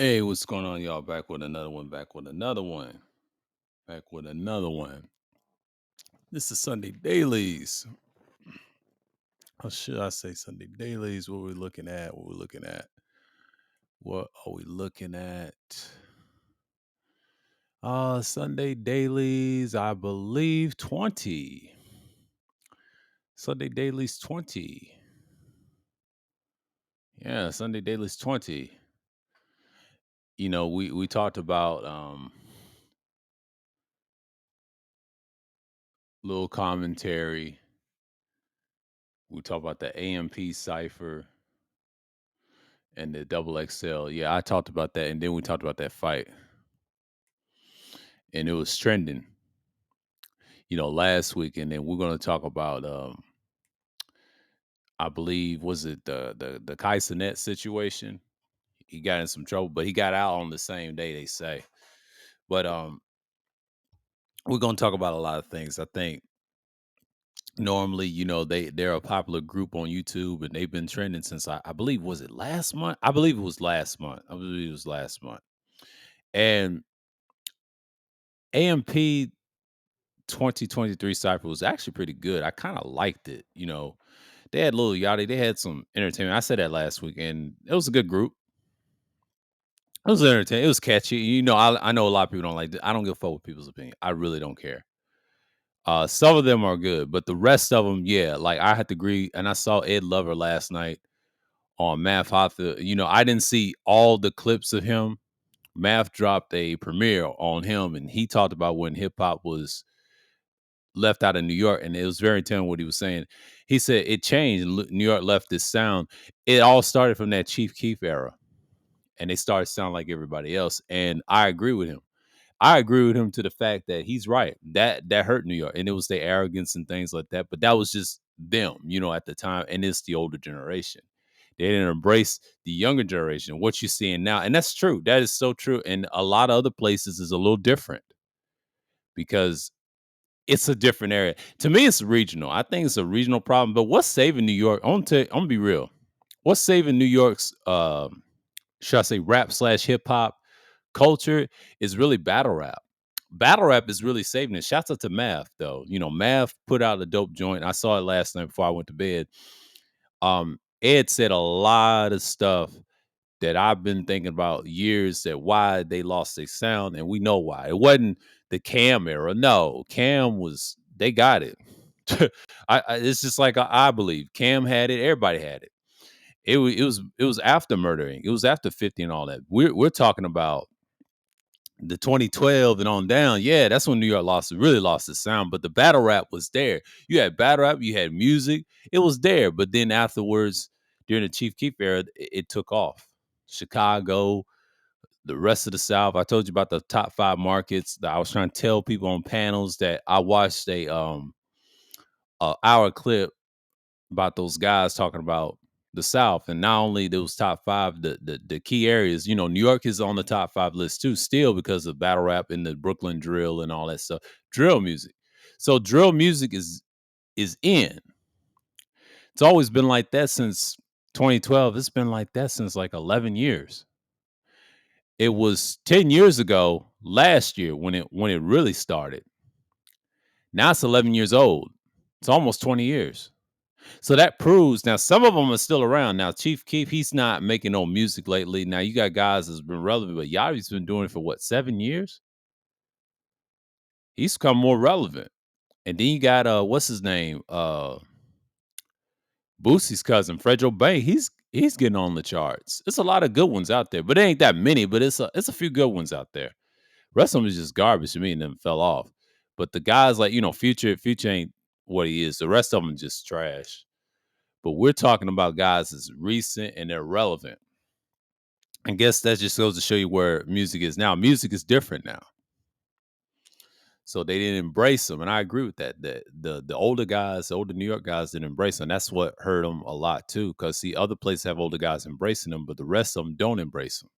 Hey, what's going on, y'all? Back with another one. Back with another one. Back with another one. This is Sunday Dailies. Or should I say Sunday Dailies? What we're looking at? What we're looking at? What are we looking at? Sunday Dailies, I believe 20. Sunday Dailies 20. Yeah, Sunday Dailies 20. We talked about little commentary. We talked about the AMP cipher and the double XL. Yeah, I talked about that, and then we talked about that fight, and it was trending, last week. And then we're going to talk about, I believe, was it the Kai Cenat situation? He got in some trouble, but he got out on the same day, they say. But we're going to talk about a lot of things. I think normally, they're a popular group on YouTube, and they've been trending since I believe, was it last month? I believe it was last month. I believe it was last month. And AMP 2023 Cypher was actually pretty good. I kind of liked it. They had Lil Yachty, they had some entertainment. I said that last week, and it was a good group. It was entertaining. It was catchy. I know a lot of people don't like it. I don't give a fuck with people's opinion. I really don't care. Some of them are good, but the rest of them, yeah, like I had to agree. And I saw Ed Lover last night on Math Hoffa. I didn't see all the clips of him. Math dropped a premiere on him, and he talked about when hip hop was left out of New York, and it was very telling what he was saying. He said it changed. New York left this sound. It all started from that Chief Keef era, and they started sounding like everybody else. And I agree with him. I agree with him to the fact that he's right. That hurt New York, and it was their arrogance and things like that. But that was just them, at the time, and it's the older generation. They didn't embrace the younger generation. What you're seeing now, and that's true. That is so true. And a lot of other places is a little different because it's a different area. To me, it's regional. I think it's a regional problem. But what's saving New York? I'm gonna be real. What's saving New York's should I say rap/hip hop culture is really battle rap. Battle rap is really saving it. Shouts out to Math though. Math put out a dope joint. I saw it last night before I went to bed. Ed said a lot of stuff that I've been thinking about years, that why they lost their sound, and we know why. It wasn't the Cam era. No, Cam was they got it. It's just like I believe Cam had it. Everybody had it. It was after murdering. It was after 50 and all that. We're talking about the 2012 and on down. Yeah, that's when New York really lost its sound. But the battle rap was there. You had battle rap. You had music. It was there. But then afterwards, during the Chief Keef era, it took off. Chicago, the rest of the South. I told you about the top 5 markets that I was trying to tell people on panels that I watched a hour clip about those guys talking about the South, and not only those top 5, the key areas. New York is on the top 5 list too, still because of battle rap and the Brooklyn drill and all that stuff, drill music. So drill music is in. It's always been like that since 2012. It's been like that since like 11 years. It was 10 years ago last year when it really started. Now it's 11 years old. It's almost 20 years. So that proves now some of them are still around. Now Chief Keef, he's not making no music lately. Now you got guys that's been relevant, but Yachty's been doing it for what, 7 years? He's become more relevant. And then you got what's his name? Boosie's cousin, Fredro Bay. He's getting on the charts. It's a lot of good ones out there, but it ain't that many, but it's a few good ones out there. Rest of them is just garbage to me and then fell off. But the guys like, Future ain't what he is. The rest of them just trash. But we're talking about guys that's recent and they're relevant. I guess that just goes to show you where music is now. Music is different now. So they didn't embrace them. And I agree with that. The older guys, the older New York guys didn't embrace them. That's what hurt them a lot too. Because see, other places have older guys embracing them, but the rest of them don't embrace them.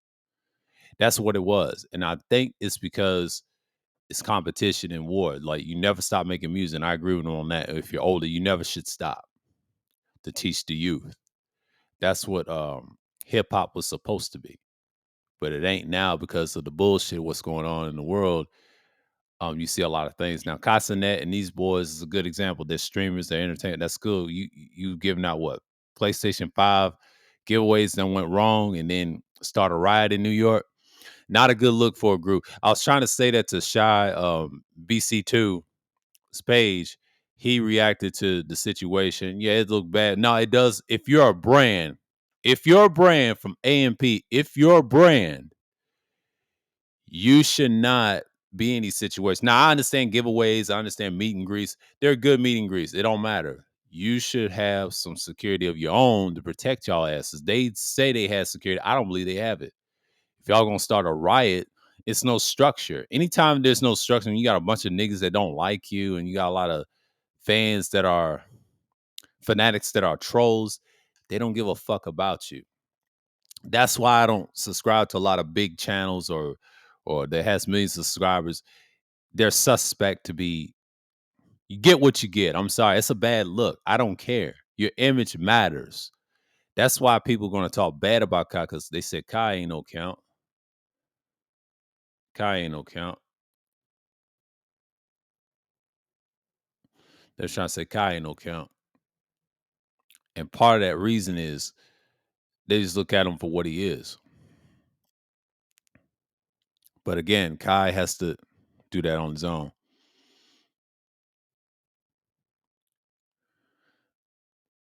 That's what it was. And I think it's because it's competition and war. Like you never stop making music. And I agree with him on that. If you're older, you never should stop to teach the youth. That's what hip hop was supposed to be. but it ain't now because of the bullshit what's going on in the world. You see a lot of things now. Casanet and these boys is a good example. They're streamers, they're entertainment. That's cool. You giving out what PlayStation 5 giveaways that went wrong, and then start a riot in New York. Not a good look for a group. I was trying to say that to Shy BC2's page. He reacted to the situation. Yeah, it looked bad. No, it does. If you're a brand from AMP, if you're a brand, you should not be in these situations. Now, I understand giveaways. I understand meet and greets. They're good meet and greets. It don't matter. You should have some security of your own to protect y'all asses. They say they had security. I don't believe they have it. If y'all gonna start a riot, it's no structure. Anytime there's no structure, and you got a bunch of niggas that don't like you, and you got a lot of fans that are fanatics that are trolls, they don't give a fuck about you. That's why I don't subscribe to a lot of big channels or that has millions of subscribers. They're suspect to be. You get what you get. I'm sorry, it's a bad look. I don't care. Your image matters. That's why people are gonna talk bad about Kai, because they said Kai ain't no count. Kai ain't no count. They're trying to say Kai ain't no count. And part of that reason is they just look at him for what he is. But again, Kai has to do that on his own.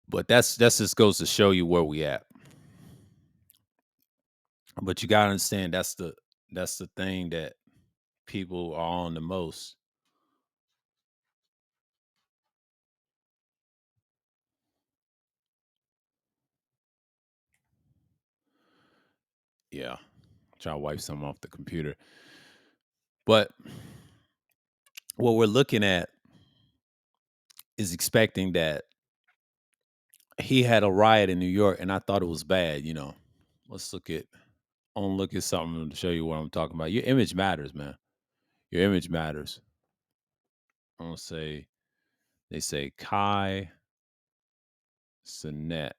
But that's just goes to show you where we at. But you gotta understand that's the thing that people are on the most. Yeah. Try to wipe some off the computer. But what we're looking at is expecting that he had a riot in New York, and I thought it was bad. Let's look at I want to look at something to show you what I'm talking about. Your image matters, man. Your image matters. I'm gonna say they say Kai Sinet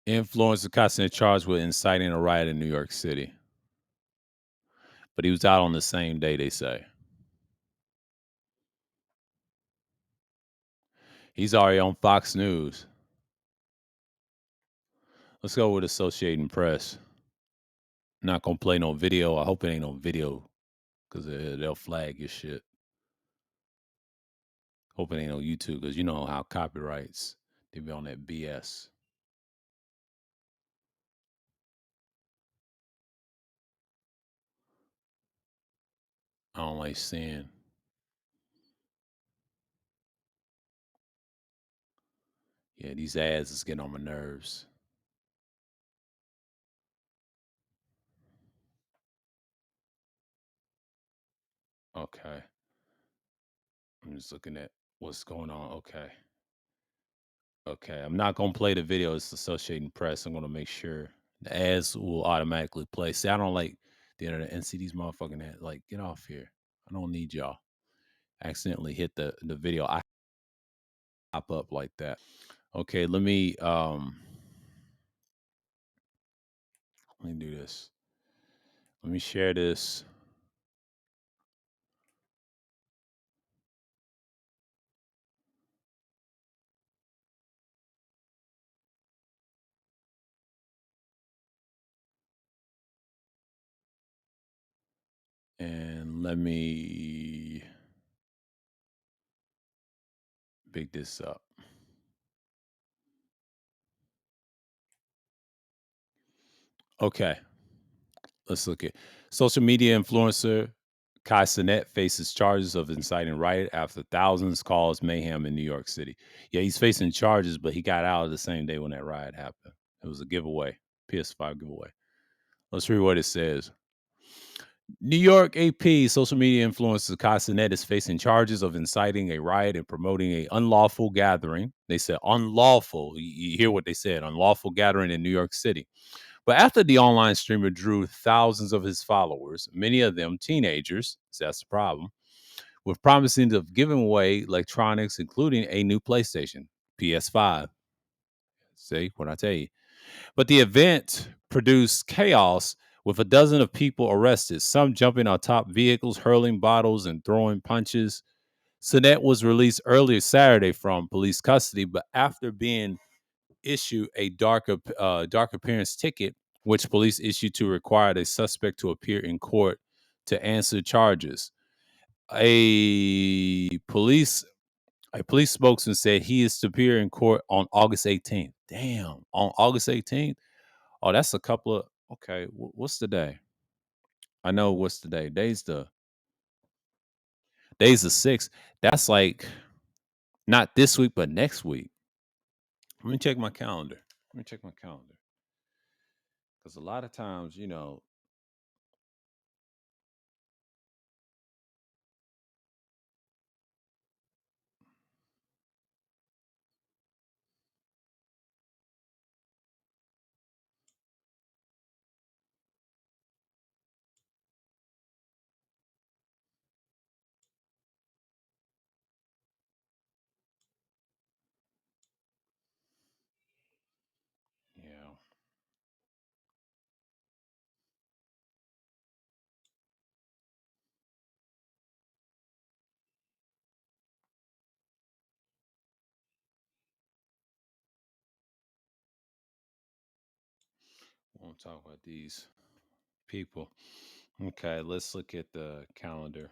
influencer Kai Cenat charged with inciting a riot in New York City, but he was out on the same day. They say he's already on Fox News. Let's go with Associated Press. Not gonna play no video. I hope it ain't no video because they'll flag your shit. Hope it ain't no YouTube because you know how copyrights they be on that BS. I don't like seeing. Yeah, these ads is getting on my nerves. Okay, I'm just looking at what's going on. Okay, okay. I'm not gonna play the video. It's Associated Press. I'm gonna make sure the ads will automatically play. See, I don't like the internet and see these motherfucking ads. Like, get off here. I don't need y'all. Accidentally hit the video. I pop up like that. Okay, let me do this. Let me share this. And let me big this up. Okay, let's look at social media influencer Kai Cenat faces charges of inciting riot after thousands caused mayhem in New York City. Yeah, he's facing charges, but he got out the same day when that riot happened. It was a giveaway, PS5 giveaway. Let's read what it says. New York AP social media influencer Kai Cenat is facing charges of inciting a riot and promoting a unlawful gathering. They said unlawful. You hear what they said? Unlawful gathering in New York City. But after the online streamer drew thousands of his followers, many of them teenagers, so that's the problem, with promising of giving away electronics, including a new PlayStation, PS5. See what I tell you. But the event produced chaos with a dozen of people arrested, some jumping on top vehicles, hurling bottles, and throwing punches. Sinet was released earlier Saturday from police custody, but after being issued a dark appearance ticket, which police issued to require the suspect to appear in court to answer charges. A police a police spokesman said he is to appear in court on August 18th. Damn, on August 18th. Oh, that's a couple of okay. What's the day? I know what's the day. Days the 6th. That's like not this week, but next week. Let me check my calendar. Let me check my calendar because a lot of times, yeah. We won't talk about these people. Okay, let's look at the calendar.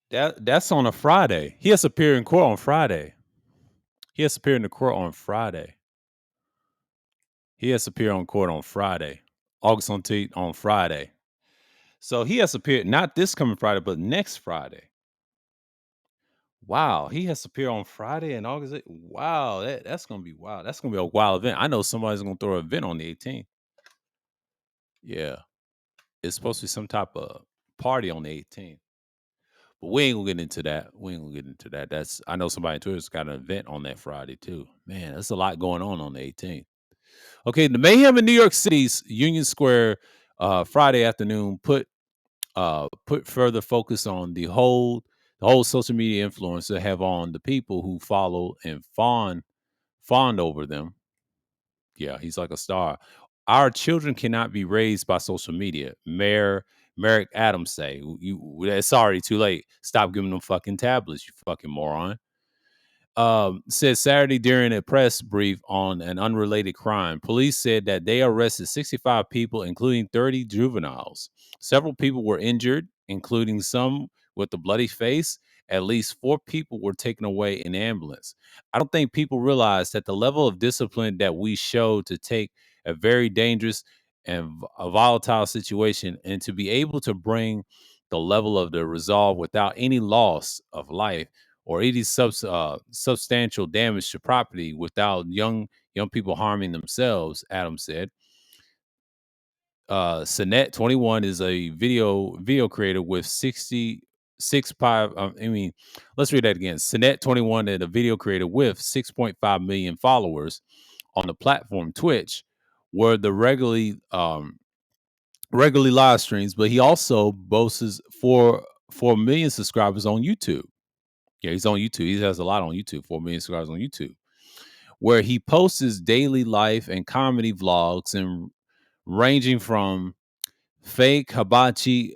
That's on a Friday. He has to appear in court on Friday. He has to appear in the court on Friday. He has to appear on court on Friday, August 17th on Friday. So he has to appear not this coming Friday, but next Friday. Wow, he has to appear on Friday in August. Wow, that's gonna be wild. That's gonna be a wild event. I know somebody's gonna throw an event on the 18th. Yeah, it's supposed to be some type of party on the 18th. But we ain't gonna get into that. We ain't gonna get into that. That's I know somebody on Twitter's got an event on that Friday too. Man, there's a lot going on the 18th. Okay, the mayhem in New York City's Union Square Friday afternoon put further focus on the whole social media influence they have on the people who follow and fawn over them. Yeah, he's like a star. Our children cannot be raised by social media. Mayor Merrick Adams say, It's already too late. Stop giving them fucking tablets, you fucking moron." Said Saturday during a press brief on an unrelated crime. Police said that they arrested 65 people, including 30 juveniles. Several people were injured, including some with a bloody face. At least 4 people were taken away in ambulance. I don't think people realize that the level of discipline that we show to take a very dangerous and a volatile situation and to be able to bring the level of the resolve without any loss of life or any substantial damage to property without young people harming themselves. Adams said. Sinet 21 is a video creator with 66.5. I mean, let's read that again. Sinet 21 is a video creator with 6.5 million followers on the platform Twitch, where the regularly live streams, but he also boasts 4 million subscribers on YouTube. Yeah, he's on YouTube. He has a lot on YouTube. 4 million subscribers on YouTube, where he posts his daily life and comedy vlogs, and ranging from fake hibachi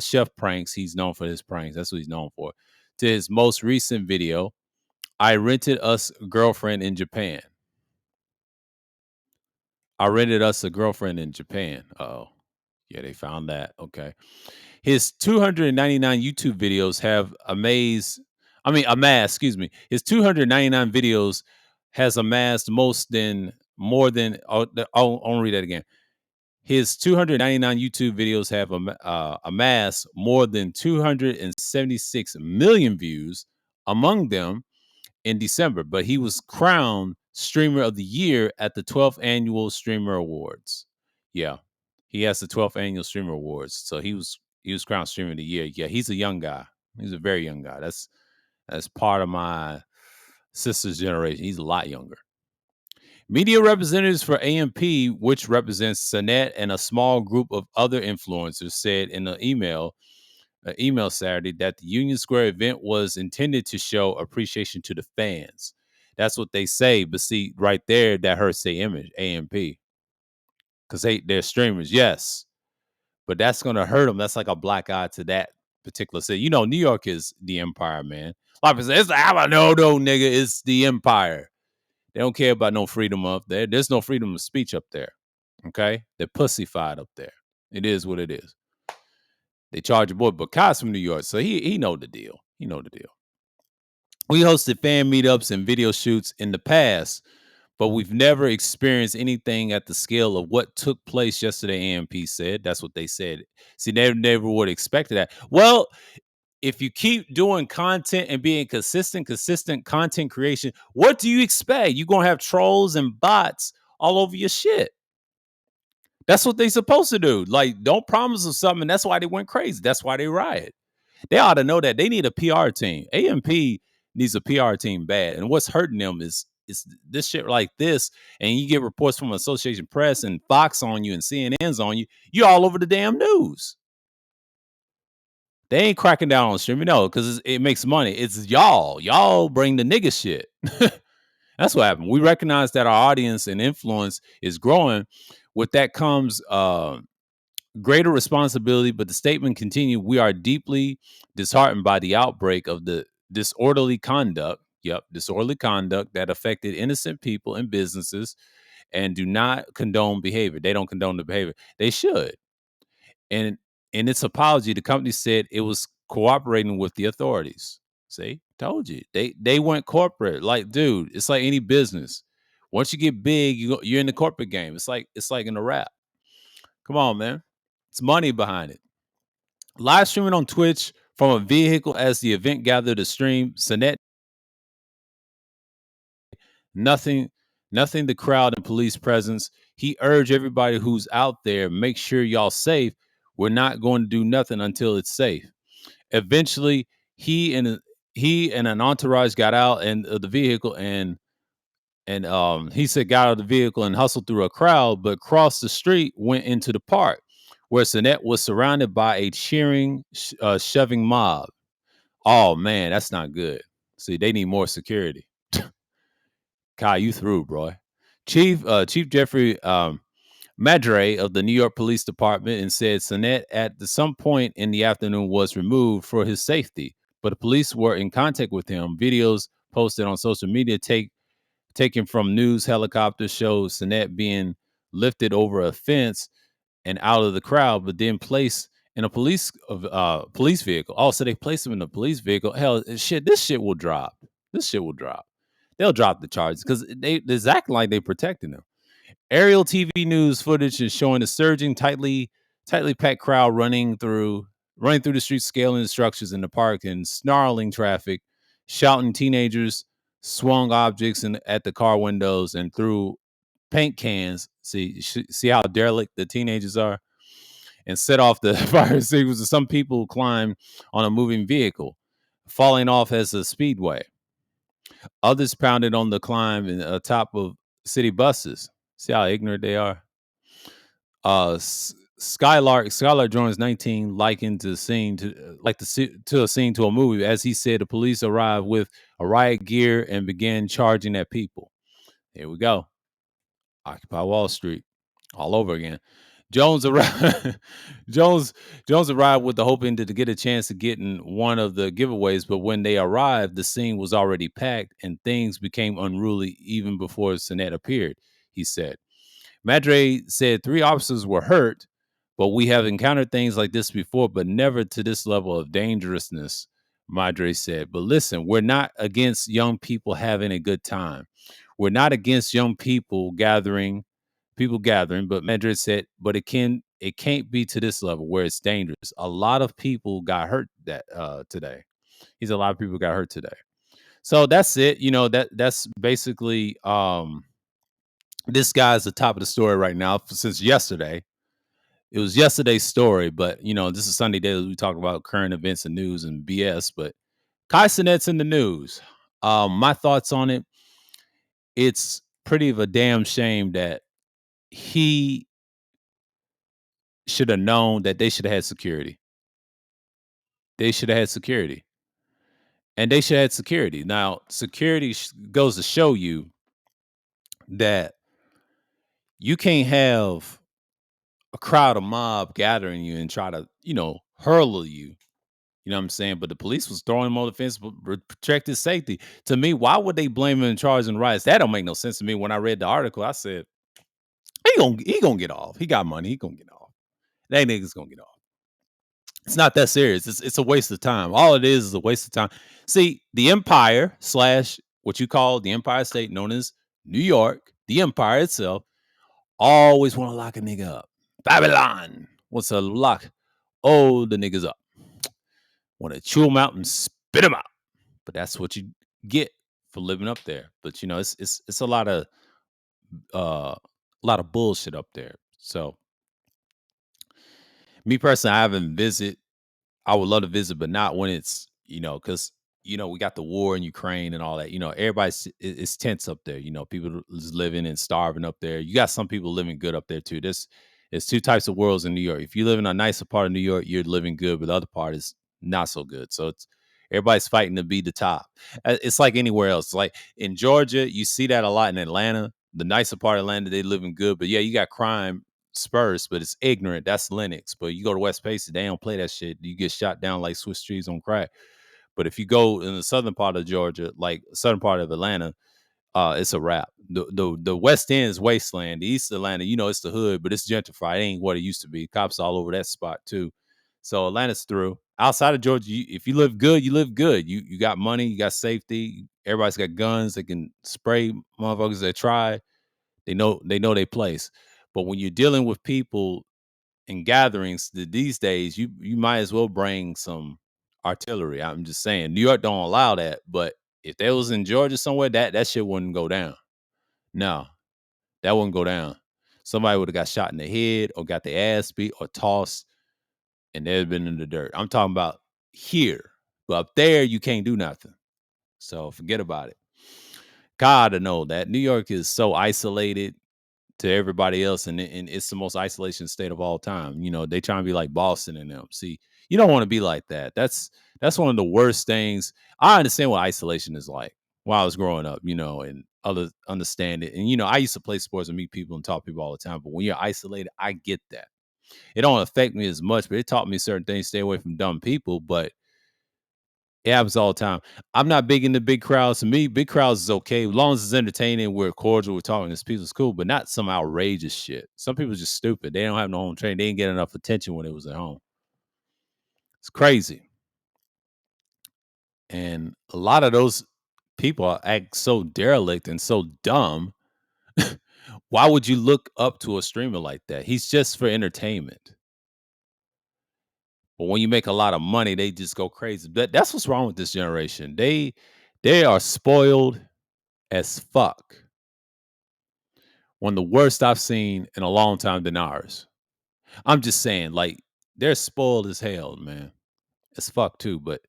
chef pranks. He's known for his pranks. That's what he's known for. To his most recent video, I rented us a girlfriend in Japan. I rented us a girlfriend in Japan. Oh, yeah, they found that. Okay. His 299 YouTube videos have amassed, excuse me. His 299 videos has amassed more than, I'll read that again. His 299 YouTube videos have amassed more than 276 million views among them in December, but he was crowned Streamer of the Year at the 12th Annual Streamer Awards. Yeah, he has the 12th Annual Streamer Awards, so he was crowned Streamer of the Year. Yeah, he's a young guy. He's a very young guy. That's part of my sister's generation. He's a lot younger. Media representatives for AMP, which represents Sinet and a small group of other influencers, said in an email Saturday that the Union Square event was intended to show appreciation to the fans. That's what they say. But see, right there, that hurts their image, AMP, because they're streamers, yes. But that's going to hurt them. That's like a black eye to that particular city. You know, New York is the empire, man. A lot of people say, it's like, no, nigga, it's the empire. They don't care about no freedom up there. There's no freedom of speech up there. Okay? They're pussyfied up there. It is what it is. They charge a boy, but Kai's from New York, so he know the deal. He know the deal. We hosted fan meetups and video shoots in the past, but we've never experienced anything at the scale of what took place yesterday, AMP said. That's what they said. See, they never would have expected that. Well, if you keep doing content and being consistent content creation, what do you expect? You're going to have trolls and bots all over your shit. That's what they supposed to do. Like, don't promise them something. That's why they went crazy. That's why they riot. They ought to know that they need a PR team. AMP needs a PR team bad. And what's hurting them is this shit like this. And you get reports from Association Press and Fox on you and CNN's on you. You're all over the damn news. They ain't cracking down on streaming, no, because it makes money. It's y'all. Y'all bring the nigga shit. That's what happened. We recognize that our audience and influence is growing. With that comes greater responsibility, but the statement continued, we are deeply disheartened by the outbreak of the disorderly conduct. Yep, disorderly conduct that affected innocent people and businesses and do not condone behavior. They don't condone the behavior. They should. And in its apology, the company said it was cooperating with the authorities. See, told you. They went corporate. Like, dude, it's like any business. Once you get big, you're in the corporate game. It's like in a rap. Come on, man. It's money behind it. Live streaming on Twitch from a vehicle as the event gathered to stream. Sinet, nothing, nothing the crowd and police presence. He urged everybody who's out there, make sure y'all safe. We're not going to do nothing until it's safe. Eventually, he and an entourage got out and the vehicle and he said got out of the vehicle and hustled through a crowd, but crossed the street, went into the park, where Sinet was surrounded by a cheering, shoving mob. Oh man, that's not good. See, they need more security. Kai, you through, bro. Chief Jeffrey Madre of the New York Police Department and said Sinet at some point in the afternoon was removed for his safety, but the police were in contact with him. Videos posted on social media taken from news helicopters showed Sinet being lifted over a fence and out of the crowd, but then placed in a police vehicle. Oh, so they placed him in a police vehicle. Hell, shit, this shit will drop. This shit will drop. They'll drop the charges because they're acting like they're protecting him. Aerial TV news footage is showing a surging, tightly packed crowd running through the streets, scaling the structures in the park, and snarling traffic, shouting. Teenagers swung objects at the car windows and threw paint cans. See how derelict the teenagers are, and set off the fire extinguishers. Some people climbed on a moving vehicle, falling off as a speedway. Others pounded on the climb and top of city buses. See how ignorant they are. Skylark joins 19 likened to the scene to a scene to a movie. As he said, the police arrived with a riot gear and began charging at people. Here we go. Occupy Wall Street all over again. Jones arrived. Jones arrived with the hoping to get a chance to get in one of the giveaways, but when they arrived, the scene was already packed and things became unruly even before Sinet appeared. He said. Madre said 3 officers were hurt, but we have encountered things like this before, but never to this level of dangerousness, Madre said. But listen, we're not against young people having a good time. We're not against young people gathering, but Madrid said, but it can't be to this level where it's dangerous. A lot of people got hurt today. A lot of people got hurt today. So that's it. You know, that's basically this guy's the top of the story right now since yesterday. It was yesterday's story, but you know, this is Sunday Daily. We talk about current events and news and BS, but Kai Sinet's in the news. My thoughts on it. It's pretty of a damn shame that he should have known that they should have had security. They should have had security. And they should have had security. Now, security goes to show you that you can't have a crowd, a mob gathering you and try to, hurl you. You know what I'm saying? But the police was throwing him on the fence to protect his safety. To me, why would they blame him and charge him riots? That don't make no sense to me. When I read the article, I said, he gonna get off. He got money. He gonna get off. That nigga's gonna get off. It's not that serious. It's a waste of time. All it is a waste of time. See, the empire slash what you call the Empire State, known as New York, the empire itself, always want to lock a nigga up. Babylon wants to lock all the niggas up. Want to chew them out and spit them out. But that's what you get for living up there. But it's uh, a lot of bullshit up there. So me personally, I haven't visited. I would love to visit, but not when it's, because we got the war in Ukraine and all that. Everybody's it's tense up there. People is living and starving up there. You got some people living good up there too. There's two types of worlds in New York. If you live in a nicer part of New York, you're living good, but the other part is not so good. So it's everybody's fighting to be the top. It's like anywhere else. Like in Georgia, you see that a lot. In Atlanta, the nicer part of Atlanta, they living good, but yeah, you got crime Spurs, but it's ignorant. That's Linux. But you go to West Pacey, they don't play that shit. You get shot down like Swiss cheese on crack. But if you go in the southern part of Georgia, like southern part of Atlanta, it's a wrap. The West End is wasteland. The East Atlanta, it's the hood, but it's gentrified. It ain't what it used to be. Cops all over that spot too. So Atlanta's through. Outside of Georgia, if you live good, you live good. You got money, you got safety. Everybody's got guns. They can spray motherfuckers that try. They know their place. But when you're dealing with people in gatherings these days, you might as well bring some artillery. I'm just saying, New York don't allow that, but if that was in Georgia somewhere, that shit wouldn't go down. No, that wouldn't go down. Somebody would have got shot in the head or got their ass beat or tossed, and they'd been in the dirt. I'm talking about here, but up there you can't do nothing. So forget about it. Gotta know that New York is so isolated to everybody else, and it's the most isolation state of all time. They trying to be like Boston and them. See, you don't want to be like that. That's one of the worst things. I understand what isolation is like while I was growing up, and others understand it. And I used to play sports and meet people and talk to people all the time. But when you're isolated, I get that. It don't affect me as much, but it taught me certain things. Stay away from dumb people, but it happens all the time. I'm not big into big crowds. To me, big crowds is okay. As long as it's entertaining, we're cordial, we're talking, this people's cool, but not some outrageous shit. Some people just stupid. They don't have no home training. They didn't get enough attention when it was at home. It's crazy. And a lot of those people act so derelict and so dumb. Why would you look up to a streamer like that? He's just for entertainment. But when you make a lot of money, they just go crazy. That's what's wrong with this generation. They are spoiled as fuck. One of the worst I've seen in a long time than ours. I'm just saying, like, they're spoiled as hell, man. As fuck too, but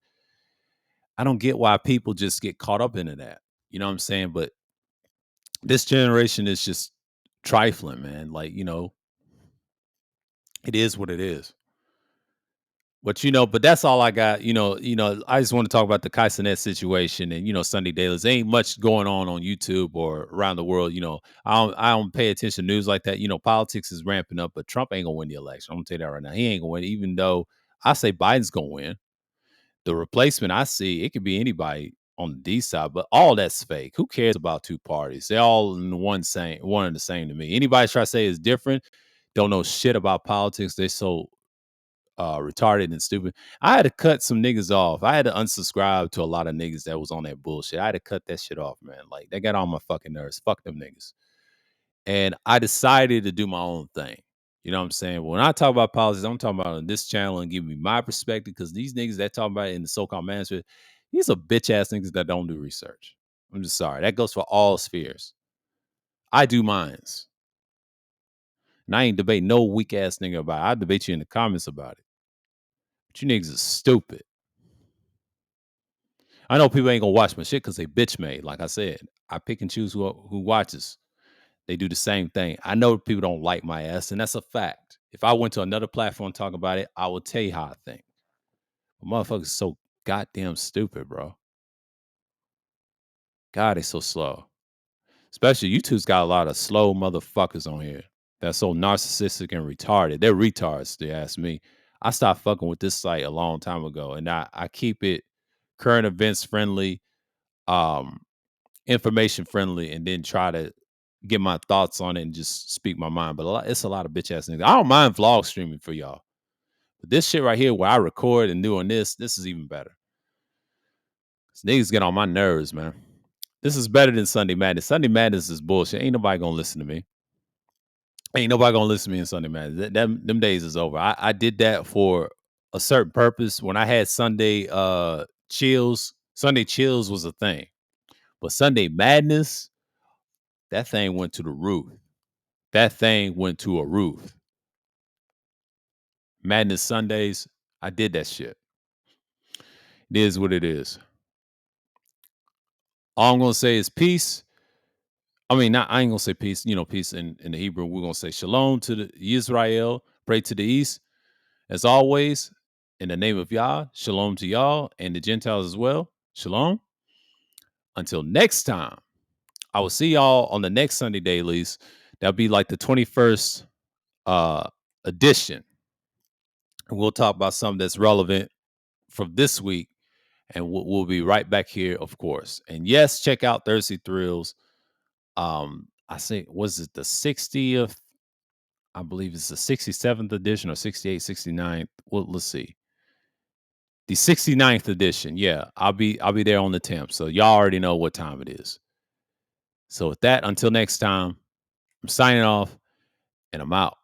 I don't get why people just get caught up into that. You know what I'm saying? But this generation is just trifling, man. Like, it is what it is. But that's all I got. I just want to talk about the Kaisenet situation and Sunday dailies. There ain't much going on YouTube or around the world. I don't pay attention to news like that. Politics is ramping up, but Trump ain't gonna win the election. I'm gonna tell you that right now. He ain't gonna win, even though I say Biden's gonna win. The replacement I see, it could be anybody on the D side, but all that's fake. Who cares about two parties? They're all in one and the same to me. Anybody try to say it's different, don't know shit about politics. They're so retarded and stupid. I had to cut some niggas off. I had to unsubscribe to a lot of niggas that was on that bullshit. I had to cut that shit off, man. Like they got on my fucking nerves. Fuck them niggas. And I decided to do my own thing. You know what I'm saying? When I talk about politics, I'm talking about on this channel and give me my perspective because these niggas that talk about it in the so-called management, these are bitch ass niggas that don't do research. I'm just sorry. That goes for all spheres. I do mines. And I ain't debate no weak ass nigga about it. I debate you in the comments about it. But you niggas is stupid. I know people ain't gonna watch my shit because they bitch made. Like I said, I pick and choose who watches. They do the same thing. I know people don't like my ass, and that's a fact. If I went to another platform and talk about it, I will tell you how I think. But motherfuckers so goddamn stupid, bro. God, they so slow. Especially YouTube's got a lot of slow motherfuckers on here that's so narcissistic and retarded. They're retards, they ask me. I stopped fucking with this site a long time ago, and I keep it current events friendly, um, information friendly, and then try to get my thoughts on it and just speak my mind. But it's a lot of bitch ass niggas. I don't mind vlog streaming for y'all, but this shit right here, where I record and doing this is even better. Niggas get on my nerves, man. This is better than Sunday Madness. Sunday Madness is bullshit. Ain't nobody gonna listen to me. Ain't nobody gonna listen to me in Sunday Madness. Them days is over. I did that for a certain purpose. When I had Sunday chills, Sunday chills was a thing. But Sunday Madness, that thing went to the roof. That thing went to a roof. Madness Sundays, I did that shit. It is what it is. All I'm gonna say is peace. I mean, not I ain't gonna say peace. You know, peace in the Hebrew. We're gonna say shalom to the Israel. Pray to the east. As always, in the name of Yah, shalom to y'all and the Gentiles as well. Shalom. Until next time, I will see y'all on the next Sunday dailies. That'll be like the 21st edition. And we'll talk about something that's relevant from this week. And we'll be right back here, of course. And yes, check out Thirsty Thrills. I think, was it the 60th? I believe it's the 67th edition or 68, 69th. Well, let's see. The 69th edition. Yeah, I'll be there on the 10th. So y'all already know what time it is. So with that, until next time, I'm signing off and I'm out.